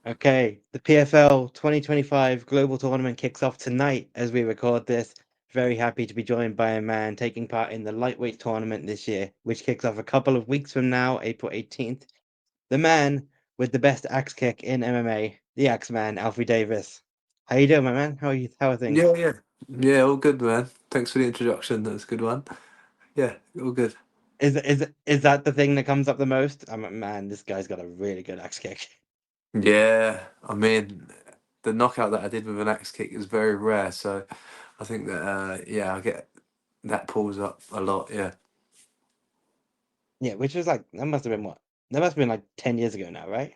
Okay, the PFL 2025 Global Tournament kicks off tonight as we record this. Very happy to be joined by a man taking part in the lightweight tournament this year, which kicks off a couple of weeks from now, April 18th. The man with the best axe kick in MMA, the Axe Man, Alfie Davis. How you doing, my man? How are you? How are things? Yeah, yeah, yeah. All good, man. Thanks for the introduction. That's a good one. Yeah, all good. Is that the thing that comes up the most? I'm like, man, this guy's got a really good axe kick. Yeah, I mean, the knockout that I did with an axe kick is very rare, so I think that yeah, I get that pulls up a lot. Yeah, Yeah, which was like that must have been what? That must have been like 10 years ago now, right?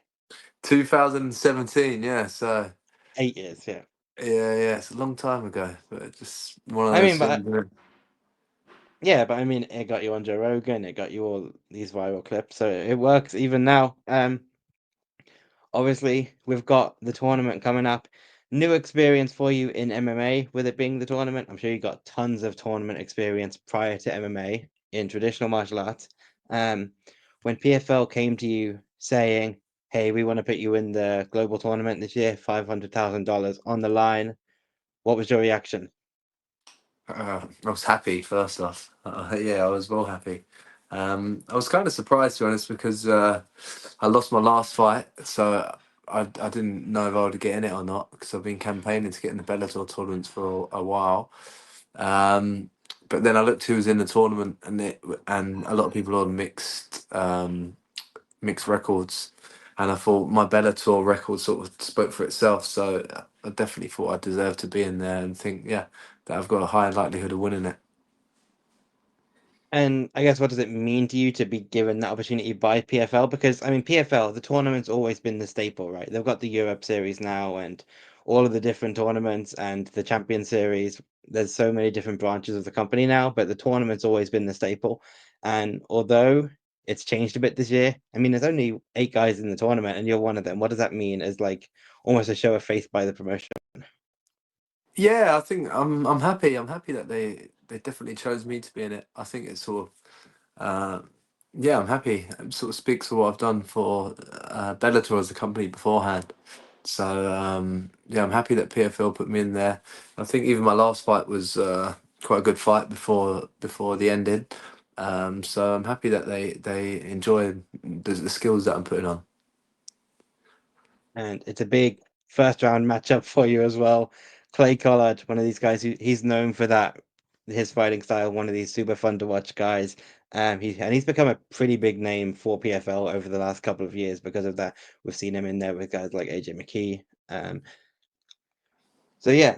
2017. Yeah, so 8 years, yeah. yeah, it's a long time ago, but it's just one of I those mean, things. yeah, but I mean, it got you on Joe Rogan, it got you all these viral clips, so it works even now. Obviously, we've got the tournament coming up. New experience for you in MMA with it being the tournament. I'm sure you got tons of tournament experience prior to MMA in traditional martial arts. Um, when PFL came to you saying, "Hey, we want to put you in the global tournament this year, $500,000 on the line," what was your reaction? I was happy first off. Yeah, I was well happy. I was kind of surprised to be honest because I lost my last fight, so I didn't know if I would get in it or not because I've been campaigning to get in the Bellator tournaments for a while. Um, but then I looked who was in the tournament and a lot of people on mixed records, and I thought my Bellator record sort of spoke for itself. So I definitely thought I deserved to be in there, and think yeah that I've got a high likelihood of winning it. And I guess what does it mean to you to be given that opportunity by PFL? Because I mean, PFL, the tournament's always been the staple, right? They've got the Europe Series now and all of the different tournaments and the Champion Series. There's so many different branches of the company now, but the tournament's always been the staple. And although it's changed a bit this year, I mean, there's only 8 guys in the tournament and you're one of them. What does that mean as like almost a show of faith by the promotion? Yeah, I think I'm happy. I'm happy that they definitely chose me to be in it. I think it's sort of yeah, I'm happy. It sort of speaks for what I've done for Bellator as a company beforehand. So yeah, I'm happy that PFL put me in there. I think even my last fight was quite a good fight before the ending. So I'm happy that they enjoy the skills that I'm putting on. And it's a big first round matchup for you as well. Clay Collard, one of these guys who he's known for that, his fighting style, one of these super fun to watch guys. He's become a pretty big name for PFL over the last couple of years because of that. We've seen him in there with guys like AJ McKee. So yeah,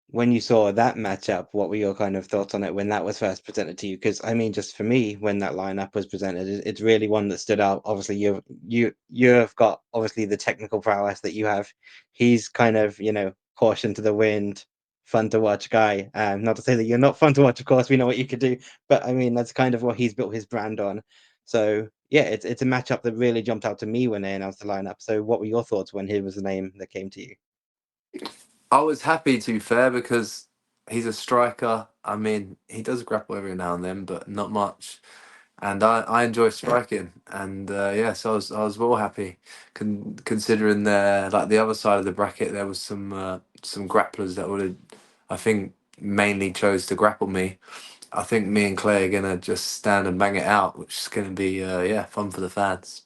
when you saw that matchup, what were your kind of thoughts on it when that was first presented to you? Because I mean, just for me, when that lineup was presented, it's really one that stood out. Obviously, you've got obviously the technical prowess that you have. He's kind of caution to the wind, fun to watch guy. Not to say that you're not fun to watch. Of course, we know what you could do, but I mean that's kind of what he's built his brand on. So yeah, it's a matchup that really jumped out to me when they announced the lineup. So what were your thoughts when he was the name that came to you? I was happy to be fair because he's a striker. I mean, he does grapple every now and then, but not much. And I enjoy striking, and yeah, so I was well happy, considering like the other side of the bracket, there was some grapplers that would have, I think, mainly chose to grapple me. I think me and Clay are gonna just stand and bang it out, which is gonna be yeah, fun for the fans.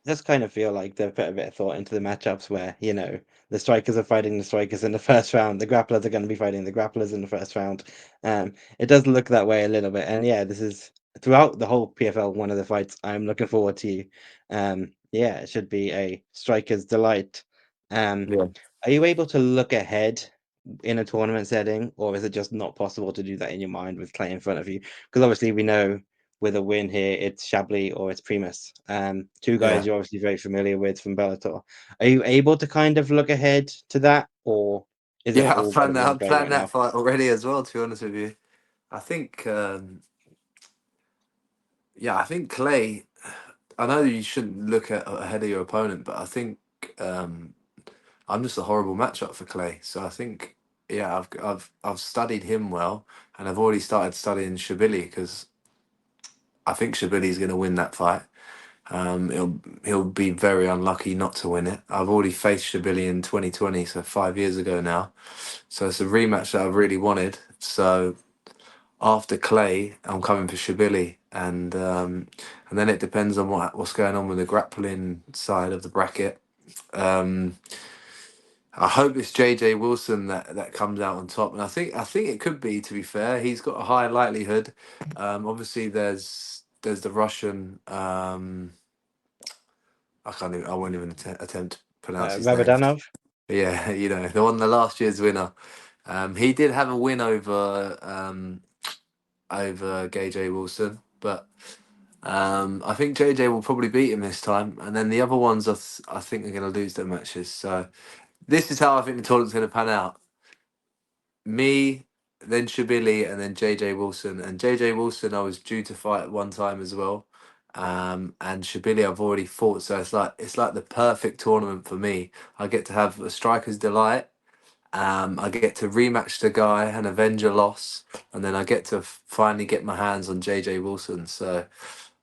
Just kind of feel like they've put a bit of thought into the matchups where, the strikers are fighting the strikers in the first round, the grapplers are going to be fighting the grapplers in the first round. It does look that way a little bit. And yeah, this is throughout the whole PFL, one of the fights I'm looking forward to. Yeah, it should be a striker's delight. Um, Yeah. are you able to look ahead in a tournament setting, or is it just not possible to do that in your mind with Clay in front of you? Because obviously we know with a win here, it's Chablis or it's Primus. Two guys Yeah. you're obviously very familiar with from Bellator. Are you able to kind of look ahead to that, or is it Yeah, all about one I've guy planned right that now? fight already as well. To be honest with you, I think yeah, I think Clay. I know you shouldn't look at ahead of your opponent, but I think um, I'm just a horrible matchup for Clay. So I think yeah, I've studied him well, and I've already started studying Shabili because I think Shabili's going to win that fight. He'll be very unlucky not to win it. I've already faced Shabili in 2020, so 5 years ago now. So it's a rematch that I've really wanted. So after Clay, I'm coming for Shabili, and then it depends on what's going on with the grappling side of the bracket. Um, I hope it's JJ Wilson that comes out on top, and I think it could be. To be fair, he's got a high likelihood. Obviously, there's the Russian. I can't even. I won't even attempt to pronounce his name. Rabadanov. Yeah, the last year's winner. He did have a win over JJ Wilson, but I think JJ will probably beat him this time, and then the other ones I think are going to lose their matches. So this is how I think the tournament's going to pan out. Me, then Shabili, and then JJ Wilson. And JJ Wilson, I was due to fight at one time as well. And Shabili, I've already fought, so it's like the perfect tournament for me. I get to have a striker's delight. I get to rematch the guy and avenge a loss, and then I get to finally get my hands on JJ Wilson. So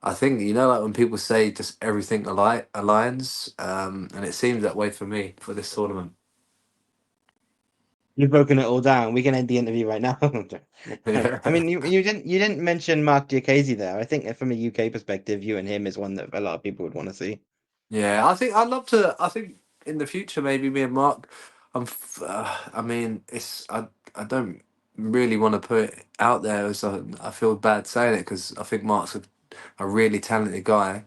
I think like when people say just everything aligns, and it seems that way for me for this tournament. You've broken it all down. We can end the interview right now. I Yeah. mean, you didn't mention Mark Diakiese there. I think from a UK perspective, you and him is one that a lot of people would want to see. Yeah, I think I'd love to. I think in the future, maybe me and Mark. I mean, I don't really want to put it out there, as I feel bad saying it because I think Mark's a really talented guy.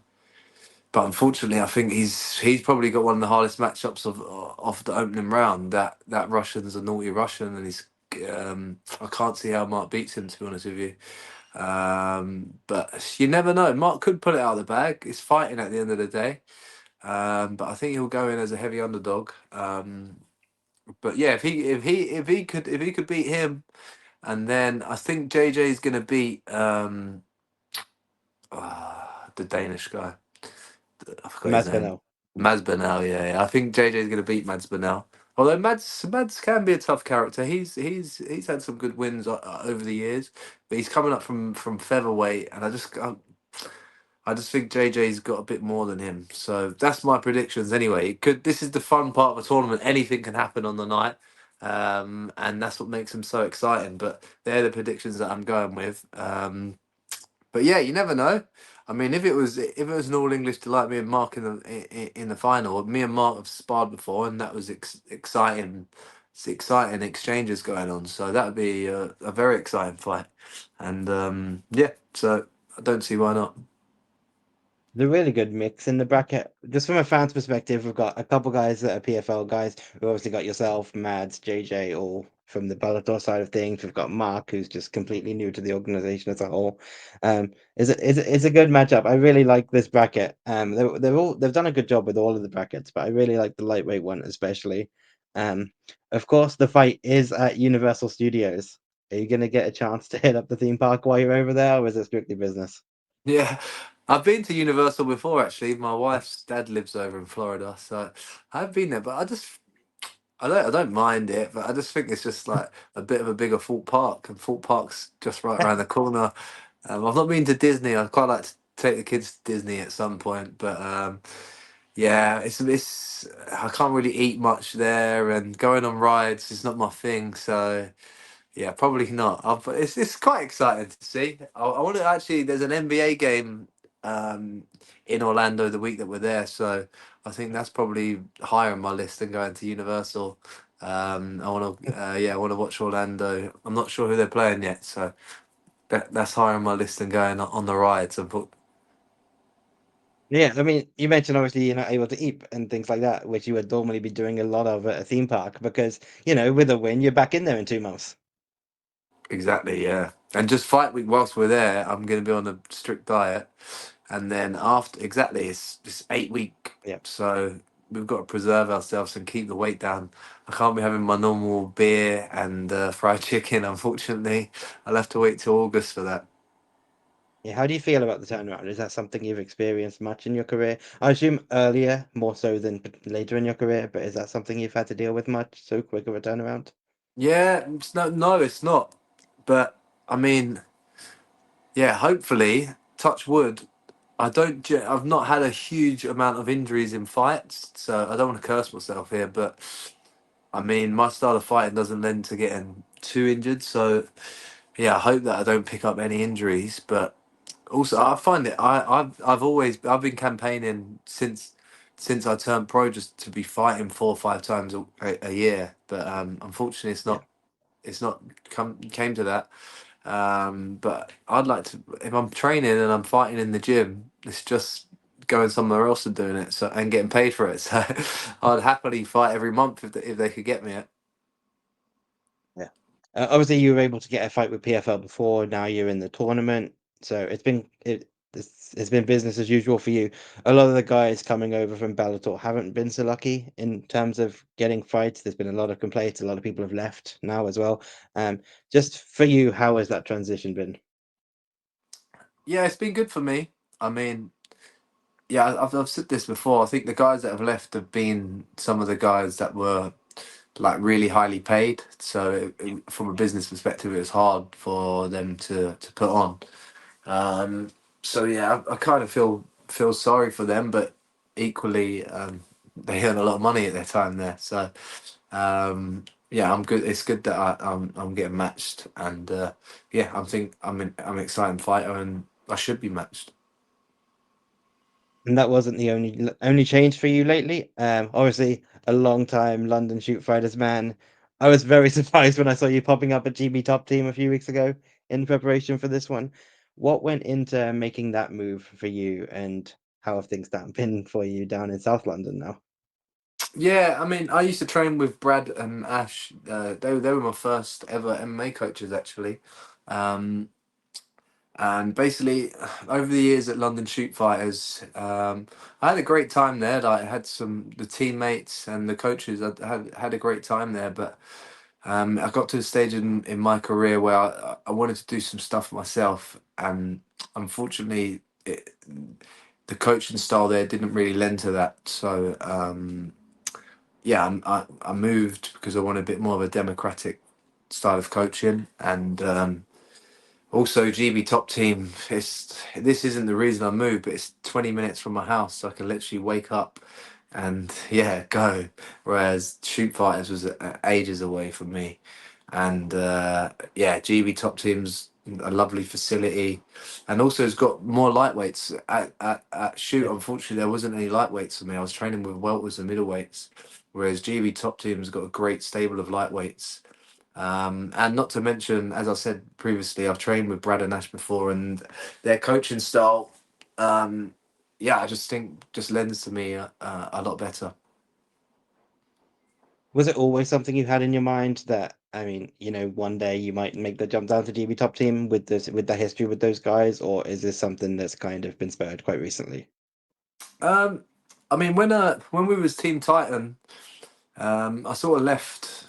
But unfortunately, I think he's probably got one of the hardest matchups of the opening round. That Russian's a naughty Russian, and I can't see how Mark beats him. To be honest with you, but you never know. Mark could pull it out of the bag. It's fighting at the end of the day. But I think he'll go in as a heavy underdog. But yeah, if he could beat him, and then I think JJ is gonna beat the Danish guy. I forgot his name. Masvidal. Mads Bernal. Yeah. I think JJ is gonna beat Mads Bernal. Although Mads can be a tough character. He's had some good wins over the years, but he's coming up from featherweight, and I just think JJ's got a bit more than him. So that's my predictions anyway. This is the fun part of a tournament. Anything can happen on the night. And that's what makes them so exciting. But they're the predictions that I'm going with. But yeah, you never know. I mean, if it was an all English delight, me and Mark in the final, me and Mark have sparred before, and that was exciting. It's exciting exchanges going on, so that would be a very exciting fight. And yeah, so I don't see why not. The really good mix in the bracket. Just from a fan's perspective, we've got a couple guys that are PFL guys. We've obviously got yourself, Mads, JJ, all from the Bellator side of things. We've got Mark, who's just completely new to the organization as a whole. It's a good matchup. I really like this bracket. They've done a good job with all of the brackets, but I really like the lightweight one especially. Um, of course, the fight is at Universal Studios. Are you gonna get a chance to hit up the theme park while you're over there, or is it strictly business? Yeah, I've been to Universal before actually. My wife's dad lives over in Florida, so I've been there. But I don't mind it, but I just think it's just like a bit of a bigger Fort Park, and Fort Park's just right around the corner. I've not been to Disney. I'd quite like to take the kids to Disney at some point, but yeah, it's I can't really eat much there, and going on rides is not my thing. So. Yeah, probably not. But it's quite exciting to see. I want to actually. There's an NBA game um, in Orlando the week that we're there, so I think that's probably higher on my list than going to Universal. I want to, yeah, I want to watch Orlando. I'm not sure who they're playing yet, so that's higher on my list than going on the rides. Yeah, I mean, you mentioned obviously you're not able to eat and things like that, which you would normally be doing a lot of at a theme park because, with a win, you're back in there in 2 months. Exactly, yeah. And just fight week whilst we're there, I'm going to be on a strict diet, and then after exactly it's 8 week, Yeah. so we've got to preserve ourselves and keep the weight down. I can't be having my normal beer and fried chicken. Unfortunately, I'll have to wait till August for that. Yeah. How do you feel about the turnaround? Is that something you've experienced much in your career? I assume earlier, more so than later in your career, but is that something you've had to deal with much? So quick of a turnaround? Yeah, no, it's not. But I mean, yeah, hopefully, touch wood. I've not had a huge amount of injuries in fights, so I don't want to curse myself here, but I mean, my style of fighting doesn't lend to getting too injured. So yeah, I hope that I don't pick up any injuries. But also, I find it. I've been campaigning since I turned pro just to be fighting 4 or 5 times a year. But unfortunately, Yeah. it's not came to that. But I'd like to, if I'm training and I'm fighting in the gym, it's just going somewhere else and doing it, so and getting paid for it. So I'd happily fight every month if they could get me it. Yeah. Obviously, you were able to get a fight with PFL before. Now you're in the tournament, so it's been business as usual for you. A lot of the guys coming over from Bellator haven't been so lucky in terms of getting fights. There's been a lot of complaints. A lot of people have left now as well. Just for you, how has that transition been? Yeah, it's been good for me. I mean, yeah, I've said this before. I think the guys that have left have been some of the guys that were like really highly paid. So from a business perspective, it was hard for them to put on. Um, so yeah, I kind of feel sorry for them, but equally, they earn a lot of money at their time there. So yeah, I'm good. It's good that I'm getting matched, and yeah, I'm an exciting fighter, and I should be matched. And that wasn't the only change for you lately. Obviously, a long time London shoot fighters man. I was very surprised when I saw you popping up at GB Top Team a few weeks ago in preparation for this one. What went into making that move for you, and how have things been for you down in South London now? Yeah, I mean, I used to train with Brad and Ash. They were my first ever MMA coaches, actually. Um, And basically, over the years at London Shoot Fighters, I had a great time there. Like, I had the teammates and the coaches. I had a great time there. But I got to a stage in my career where I wanted to do some stuff myself, and unfortunately, the coaching style there didn't really lend to that. So yeah, I moved because I wanted a bit more of a democratic style of coaching, and also, GB Top Team. This isn't the reason I moved, but it's 20 minutes from my house, so I can literally wake up and yeah, go. Whereas Shoot Fighters was ages away from me, and yeah, GB Top Team's a lovely facility, and also it's got more lightweights at Shoot. Yeah. Unfortunately, there wasn't any lightweights for me. I was training with welters and middleweights, whereas GB Top Team's got a great stable of lightweights. And not to mention, as I said previously, I've trained with Brad and Nash before, and their coaching style, um, yeah, I just think just lends to me a lot better. Was it always something you had in your mind that, I mean, one day you might make the jump down to GB Top Team with the history with those guys, or is this something that's kind of been spurred quite recently? Um, I mean, when we was Team Titan, I sort of left.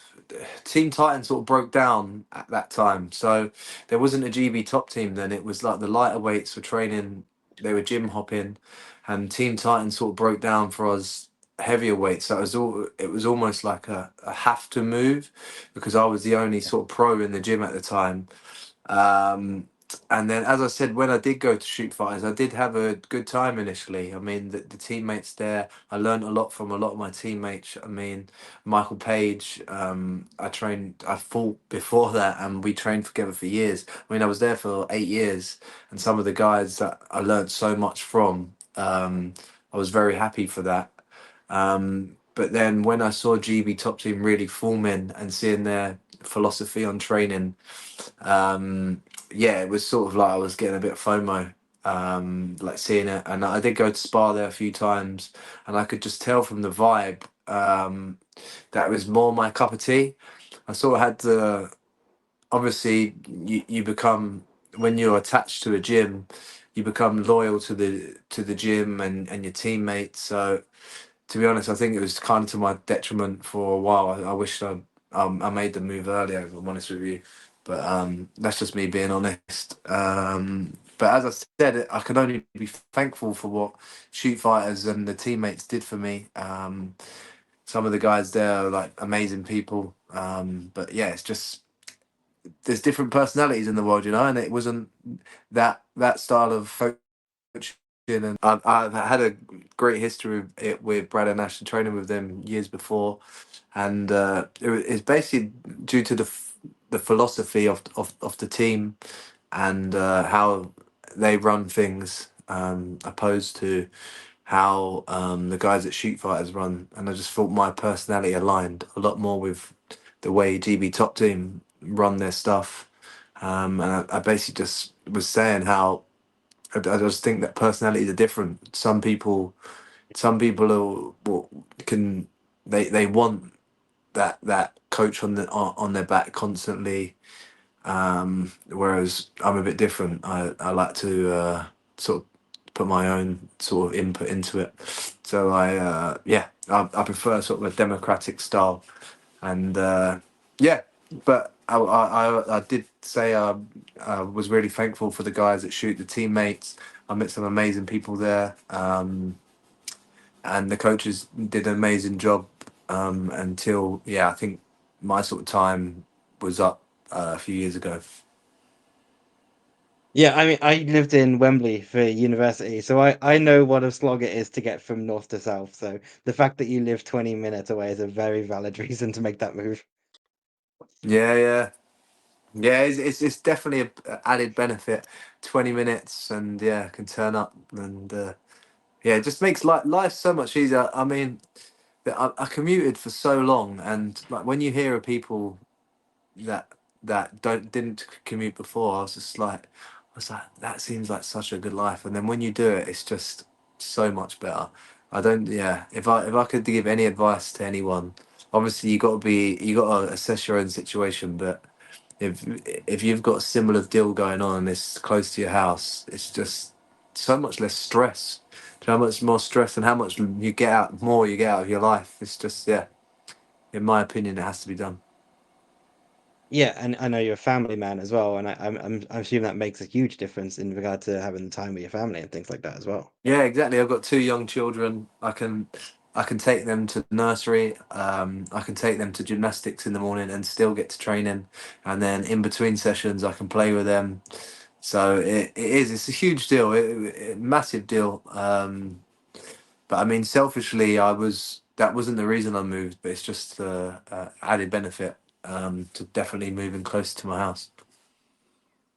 Team Titan sort of broke down at that time, so there wasn't a GB top team then. It was like the lighter weights were training, they were gym hopping, and Team Titan sort of broke down for us heavier weights. So it was almost like a have to move because I was the only Yeah. sort of pro in the gym at the time. Um, and then, as I said, when I did go to shoot fighters, I did have a good time initially. I mean, the teammates there, I learned a lot from a lot of my teammates. I mean, Michael Page, I fought before that, and we trained together for years. I mean, I was there for 8 years, and some of the guys that I learned so much from, I was very happy for that. But then when I saw GB Top Team really forming and seeing their philosophy on training, yeah, it was sort of like I was getting a bit of FOMO, like seeing it. And I did go to spa there a few times, and I could just tell from the vibe that it was more my cup of tea. I sort of had the obviously you become when you're attached to a gym, you become loyal to the gym and your teammates. So to be honest, I think it was kind of to my detriment for a while. I wish I made the move earlier. If I'm honest with you, but that's just me being honest. But as I said, I can only be thankful for what shoot fighters and the teammates did for me. Some of the guys there are like amazing people. But yeah, it's just there's different personalities in the world, and it wasn't that style of coaching And I've had a great history with it with Brad and Ash and training with them years before, and it's basically due to the philosophy of the team and how they run things, opposed to how the guys at Shoot Fighters run. And I just thought my personality aligned a lot more with the way GB Top Team run their stuff. And I basically just was saying how I just think that personalities are different. Some people can they want that coach on their back constantly, whereas I'm a bit different. I like to sort of put my own sort of input into it. So I prefer sort of a democratic style, and yeah. But I did say I was really thankful for the guys that shoot, the teammates. I met some amazing people there, and the coaches did an amazing job, until I think my sort of time was up a few years ago. Yeah, I mean, I lived in Wembley for university, so I know what a slog it is to get from north to south. So the fact that you live 20 minutes away is a very valid reason to make that move. Yeah, yeah, yeah. It's definitely a added benefit. 20 minutes, and yeah, can turn up, and yeah, it just makes life so much easier. I mean, I commuted for so long, and like when you hear of people that didn't commute before, I was like, that seems like such a good life. And then when you do it, it's just so much better. I don't, yeah. If I could give any advice to anyone, obviously you got to assess your own situation. But if if you've got a similar deal going on and it's close to your house, it's just so much less stress. Do you know how much more stress and how much you get out of your life? It's just, yeah. In my opinion, it has to be done. Yeah, and I know you're a family man as well, and I'm assuming that makes a huge difference in regard to having the time with your family and things like that as well. Yeah, exactly. I've got two young children. I can take them to nursery. I can take them to gymnastics in the morning and still get to training. And then in between sessions, I can play with them. So it's a huge deal, massive deal. But I mean, selfishly, that wasn't the reason I moved, but it's just the added benefit, to definitely moving close to my house.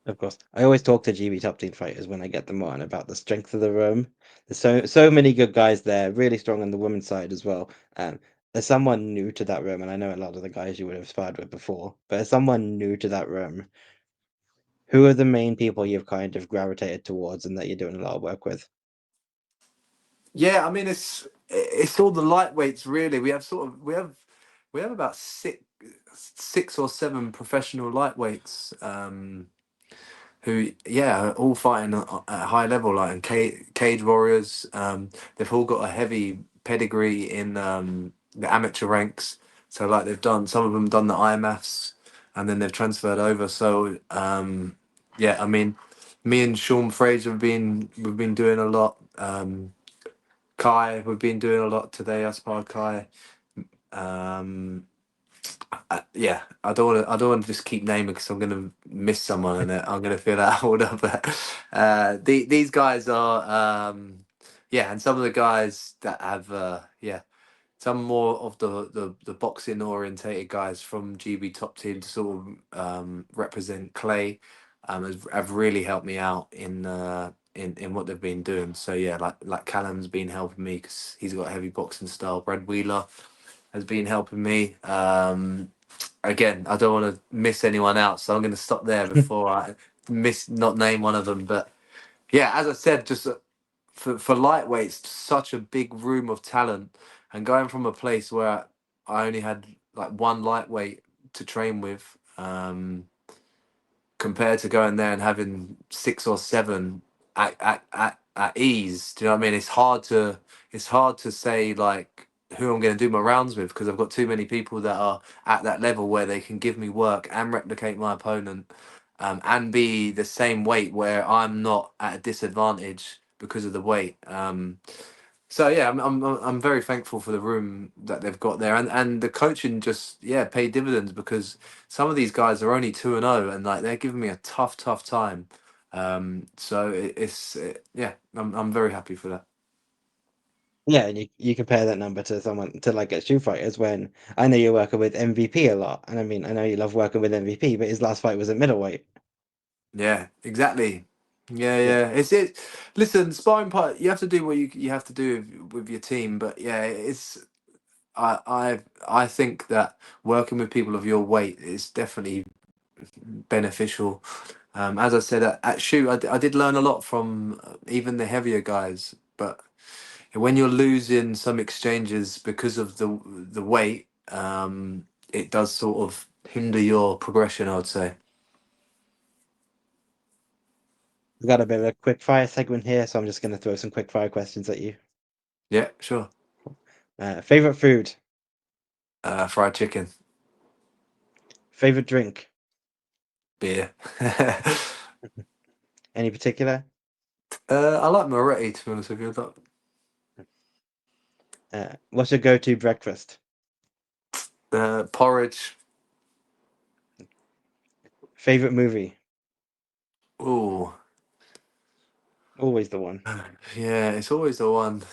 Of course, I always talk to GB top team fighters when I get them on about the strength of the room. There's so many good guys there, really strong on the women's side as well. As someone new to that room, and I know a lot of the guys you would have sparred with before, but as someone new to that room, who are the main people you've kind of gravitated towards and that you're doing a lot of work with? Yeah, I mean it's all the lightweights really. We have about six or seven professional lightweights, who are all fighting at a high level, like, and cage warriors. They've all got a heavy pedigree in the amateur ranks. So like some of them done the IMFs, and then they've transferred over. So I mean, me and Sean Fraser we've been doing a lot. Kai, we've been doing a lot today. I sparred Kai. Um, I don't want to just keep naming because I'm going to miss someone and I'm going to feel out of order. But these guys are, and some of the guys that have, some more of the boxing orientated guys from GB Top Team to sort of represent Clay, have really helped me out in what they've been doing. So yeah, like Callum's been helping me because he's got a heavy boxing style. Brad Wheeler has been helping me. Again, I don't want to miss anyone out, so I'm going to stop there before I miss not name one of them. But yeah, as I said, just for lightweights, such a big room of talent, and going from a place where I only had like one lightweight to train with, compared to going there and having six or seven at ease. Do you know what I mean? It's hard to say like who I'm going to do my rounds with because I've got too many people that are at that level where they can give me work and replicate my opponent, and be the same weight where I'm not at a disadvantage because of the weight. So yeah, I'm very thankful for the room that they've got there, and the coaching just paid dividends because some of these guys are only 2-0, and like they're giving me a tough time. So yeah, I'm very happy for that. Yeah, and you compare that number to someone to like at shoe fighters when I know you're working with MVP a lot, and I mean I know you love working with MVP, but his last fight was at middleweight. Yeah, exactly. Yeah, Yeah, yeah. It's it. Listen, sparring part. You have to do what you have to do with your team, but yeah, it's. I think that working with people of your weight is definitely beneficial. As I said at shoot, I did learn a lot from even the heavier guys, but when you're losing some exchanges because of the weight, it does sort of hinder your progression, I would say. we've got a bit of a quick fire segment here, so I'm just going to throw some quick fire questions at you. Yeah, sure. Favorite food, Fried chicken, favorite drink, beer. any particular? I like Moretti, to be honest with you. What's your go-to breakfast? Porridge. Favorite movie? Ooh, Always the one. yeah, it's always the one.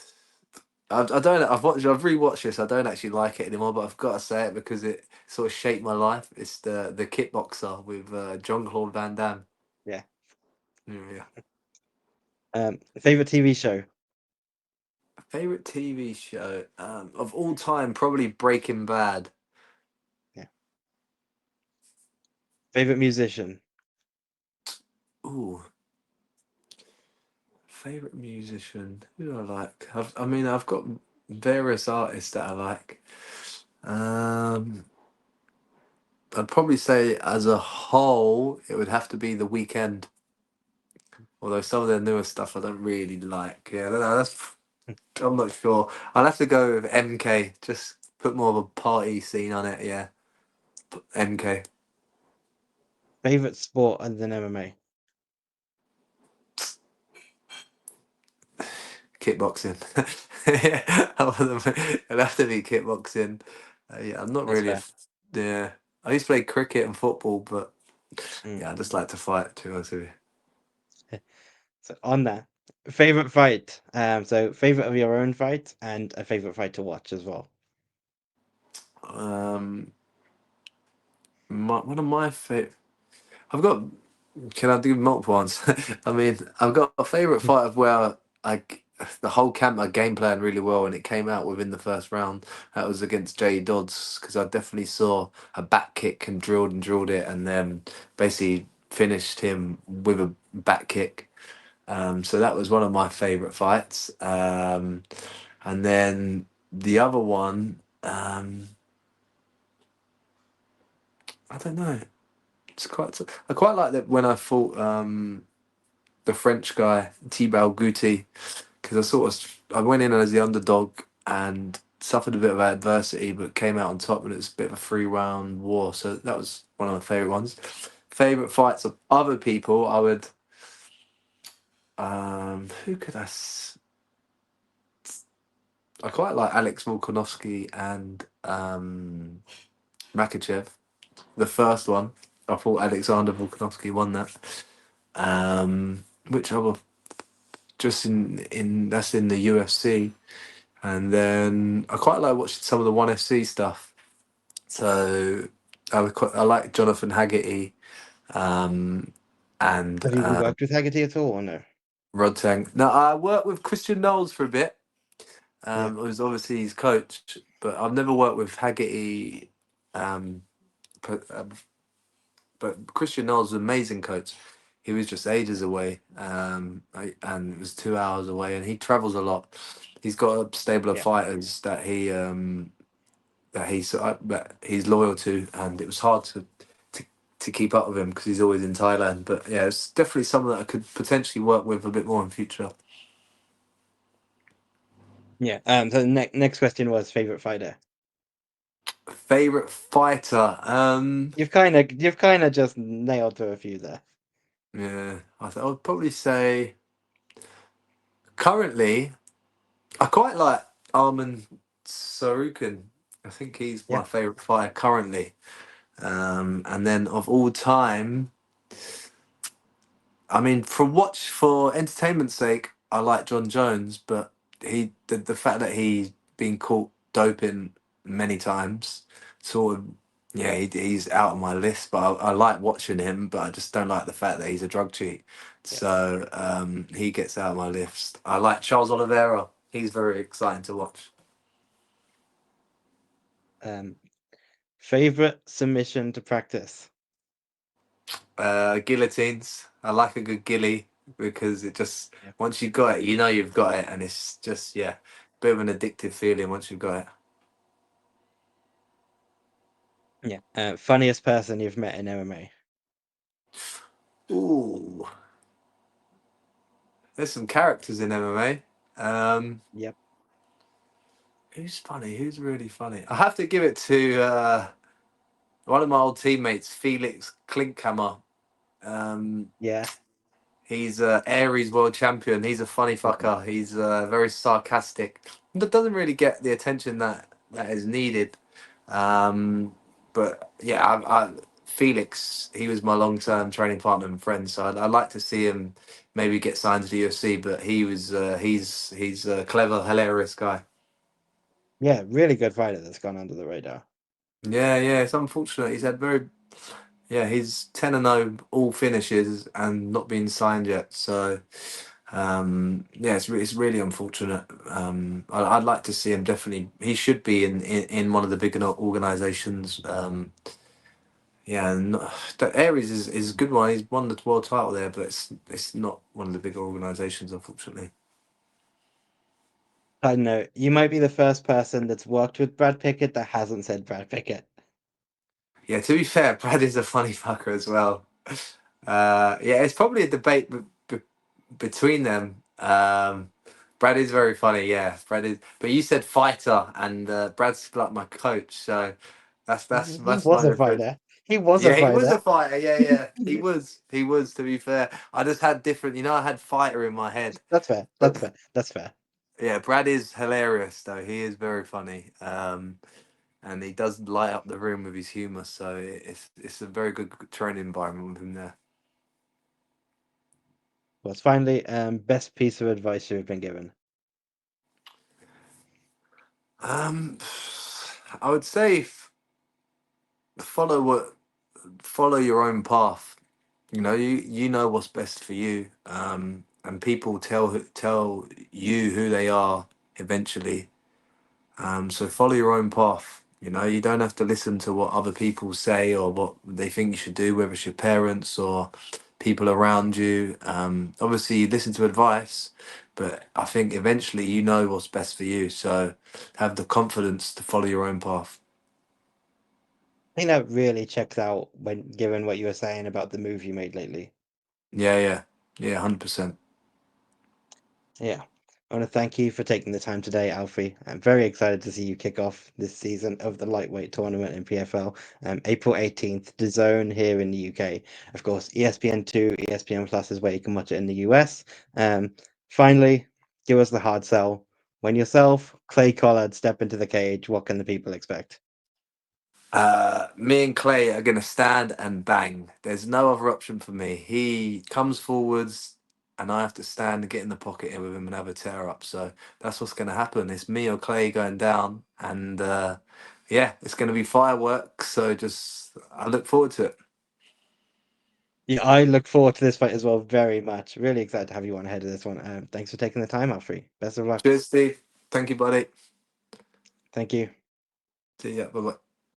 I don't. I've rewatched this. I don't actually like it anymore, but I've got to say it because it sort of shaped my life. It's the Kickboxer with Jean-Claude Van Damme. Yeah. Yeah. Favorite TV show? Favorite TV show of all time, probably Breaking Bad. Yeah. Favorite musician? Ooh, favorite musician. Who do I like? I mean, I've got various artists that I like. Um, I'd probably say as a whole, it would have to be The Weekend. Although some of their newer stuff I don't really like. Yeah, I don't know, that's I'm not sure. I'll have to go with MK. Just put more of a party scene on it. Yeah, MK. Favorite sport other than MMA? Kickboxing. Yeah, it'll have to be kickboxing. Yeah, I'm not That's really fair. yeah. I used to play cricket and football, but Mm. yeah, I just like to fight too. Honestly. So on that, favorite fight. So favorite of your own fight and a favorite fight to watch as well. Um, one of my favorite. I've got. Can I do multiple ones? I mean, I've got a favorite fight of where I the whole camp I game planned really well, and it came out within the first round. That was against Jay Dodds because I definitely saw a back kick and drilled it, and then basically finished him with a back kick. So that was one of my favorite fights. And then the other one, I don't know. It's quite. I quite like that when I fought the French guy Thibaut Gouti because I went in as the underdog and suffered a bit of adversity, but came out on top, and it was a bit of a 3 round war. So that was one of my favorite ones. Favorite fights of other people, I would. Who could I quite like Alex Volkanovski and Makachev. The first one, I thought Alexander Volkanovski won that. Which other just in that's in the UFC. And then I quite like watching some of the ONE FC stuff. So I like Jonathan Haggerty um, and Have you ever worked with Haggerty at all or no? Rod Tang. Now I worked with Christian Knowles for a bit. Yeah. I was obviously his coach, but I've never worked with Haggerty. Um, but, Christian Knowles was an amazing coach. He was just ages away, and it was 2 hours away, and he travels a lot. He's got a stable of Yeah. fighters that he's loyal to, and it was hard to, to keep up with him because he's always in Thailand. But yeah, it's definitely someone that I could potentially work with a bit more in future. Yeah. So the next question was favorite fighter. Favorite fighter? You've kind of just nailed to a few there. Yeah, I would probably say currently I quite like Arman Sarukin. I think he's Yeah. my favorite fighter currently. And then of all time, I mean, for entertainment's sake, I like John Jones, but the fact that he's been caught doping many times, sort of, yeah, he's out of my list. But I like watching him, but I just don't like the fact that he's a drug cheat. Yeah. So he gets out of my list. I like Charles Oliveira. He's very exciting to watch. Um, favorite submission to practice? Guillotines. I like a good gilly because it just Yeah. once you've got it, you know you've got it, and it's just yeah, bit of an addictive feeling once you've got it. Yeah. Funniest person you've met in MMA? Ooh, there's some characters in MMA. Yep. Who's funny? Who's really funny? I have to give it to one of my old teammates, Felix Klinkhammer. Um, Yeah. He's Aries world champion. He's a funny Mhm. fucker. He's very sarcastic. That doesn't really get the attention that is needed. Um, but yeah, Felix, he was my long term training partner and friend. So I'd like to see him maybe get signed to the UFC. But he's a clever, hilarious guy. Yeah. Really good fighter that's gone under the radar. Yeah, yeah. It's unfortunate. He's had very yeah. He's 10-0 all finishes and not been signed yet. So. Yeah, it's really unfortunate. I'd like to see him definitely. He should be in one of the bigger organisations. Yeah, and the Aries is a good one. He's won the world title there, but it's not one of the bigger organisations, unfortunately. I don't know. You might be the first person that's worked with Brad Pickett that hasn't said Brad Pickett. Yeah, to be fair, Brad is a funny fucker as well. Yeah, it's probably a debate between them. Brad is very funny, yeah. Brad is, but you said fighter, and Brad's like my coach, so He that's was my a difference. fighter. He was a Yeah, he was fighter. a fighter. Yeah, yeah, he was. He was. To be fair, I just had different. You know, I had fighter in my head, That's fair. but That's fair. That's fair. yeah, Brad is hilarious though. He is very funny. And he does light up the room with his humour. So it's a very good training environment with him there. Was finally best piece of advice you've been given. Um, I would say follow what follow your own path. You know, you know what's best for you. And people tell you who they are eventually. So follow your own path. You know, you don't have to listen to what other people say or what they think you should do, whether it's your parents or people around you. Obviously, you listen to advice, but I think eventually you know what's best for you. So have the confidence to follow your own path. I think that really checks out when given what you were saying about the move you made lately. Yeah, yeah, yeah, 100%. Yeah. I want to thank you for taking the time today, Alfie. I'm very excited to see you kick off this season of the lightweight tournament in PFL, April 18th, DAZN here in the UK. Of course, ESPN2, ESPN Plus is where you can watch it in the US. Finally, give us the hard sell. When yourself, Clay Collard step into the cage, what can the people expect? Me and Clay are going to stand and bang. There's no other option for me. He comes forwards, and I have to stand and get in the pocket with him and have a tear up. So that's what's going to happen. It's me or Clay going down, and yeah, it's going to be fireworks. So just I look forward to it. Yeah, I look forward to this fight as well very much. Really excited to have you on ahead of this one. Thanks for taking the time, Alfie. Best of luck. Cheers, Steve. Thank you, buddy. Thank you. See ya. Bye bye.